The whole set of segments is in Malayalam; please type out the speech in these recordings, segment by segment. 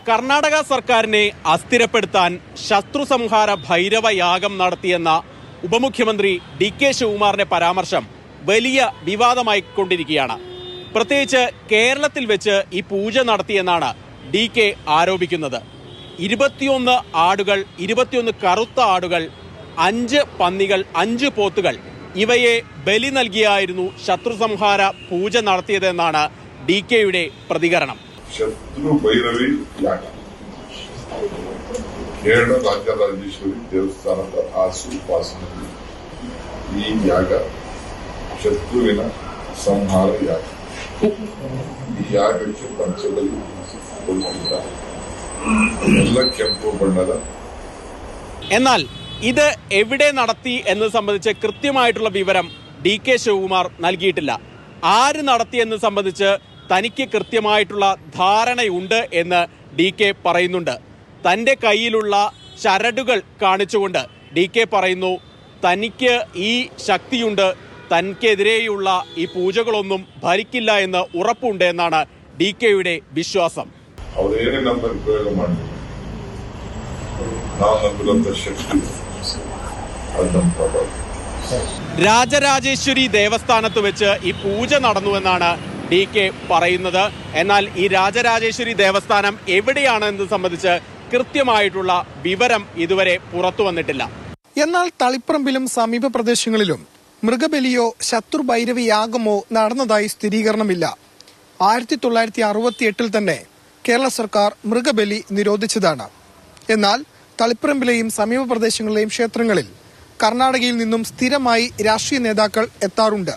കർണാടക സർക്കാരിനെ അസ്ഥിരപ്പെടുത്താൻ ശത്രുസംഹാര ഭൈരവ യാഗം നടത്തിയെന്ന ഉപമുഖ്യമന്ത്രി DK ശിവകുമാറിന്റെ പരാമർശം വലിയ വിവാദമായിക്കൊണ്ടിരിക്കുകയാണ്. പ്രത്യേകിച്ച് കേരളത്തിൽ വെച്ച് ഈ പൂജ നടത്തിയെന്നാണ് DK ആരോപിക്കുന്നത്. 21 ആടുകൾ, 21 കറുത്ത ആടുകൾ, 5 പന്നികൾ, 5 പോത്തുകൾ ഇവയെ ബലി നൽകിയായിരുന്നു ശത്രുസംഹാര പൂജ നടത്തിയതെന്നാണ് DKയുടെ പ്രതികരണം. ಶತ್ರು ಭೈರವಿ ಯಾಗ ಕೇರಳ ರಾಜರಾಜೇಶ್ವರಿ ದೇವಸ್ಥಾನದ ಆಸುಪಾಸಿನಲ್ಲಿ ಈ ಯಾಗ ಶತ್ರುವಿನ ಸಂಹಾರ ಯಾಗ. ಈ ಯಾಗಕ್ಕೆ ಪಂಚಬಲಿ ಕೊಡುತ್ತಿದ್ದಾರೆ. ಎಲ್ಲ ಕೆಂಪು ಬಣ್ಣದ. എന്നാൽ ഇത് എവിടെ നടത്തി എന്ന് സംബന്ധിച്ച് കൃത്യമായിട്ടുള്ള വിവരം DK ശിവകുമാർ നൽകിയിട്ടില്ല. ആര് നടത്തിയെന്ന് സംബന്ധിച്ച് തനിക്ക് കൃത്യമായിട്ടുള്ള ധാരണയുണ്ട് എന്ന് DK പറയുന്നുണ്ട്. തൻ്റെ കയ്യിലുള്ള ചരടുകൾ കാണിച്ചുകൊണ്ട് DK പറയുന്നു, തനിക്ക് ഈ ശക്തിയുണ്ട്, തനിക്കെതിരെയുള്ള ഈ പൂജകളൊന്നും ഭരിക്കില്ല എന്ന് ഉറപ്പുണ്ട് എന്നാണ് DKയുടെ വിശ്വാസം. രാജരാജേശ്വരി ദേവസ്ഥാനത്ത് വെച്ച് ഈ പൂജ നടന്നുവെന്നാണ് DK പറയുന്നത്. എന്നാൽ ഈ രാജരാജേശ്വരി ദേവസ്ഥാനം എവിടെയാണെന്ന് സംബന്ധിച്ച് കൃത്യമായിട്ടുള്ള വിവരം ഇതുവരെ പുറത്തു വന്നിട്ടില്ല. എന്നാൽ തളിപ്പറമ്പിലും സമീപ പ്രദേശങ്ങളിലും മൃഗബലിയോ ശത്രുഭൈരവി യാഗമോ നടന്നതായി സ്ഥിരീകരണമില്ല. 1968 തന്നെ കേരള സർക്കാർ മൃഗബലി നിരോധിച്ചതാണ്. എന്നാൽ തളിപ്പറമ്പിലെയും സമീപ പ്രദേശങ്ങളിലെയും ക്ഷേത്രങ്ങളിൽ കർണാടകയിൽ നിന്നും സ്ഥിരമായി രാഷ്ട്രീയ നേതാക്കൾ എത്താറുണ്ട്.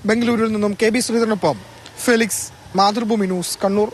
ബംഗളൂരുവിൽ നിന്നും KB ശ്രീധരനൊപ്പം ഫെലിക്സ്, മാതൃഭൂമി ന്യൂസ്, കണ്ണൂർ.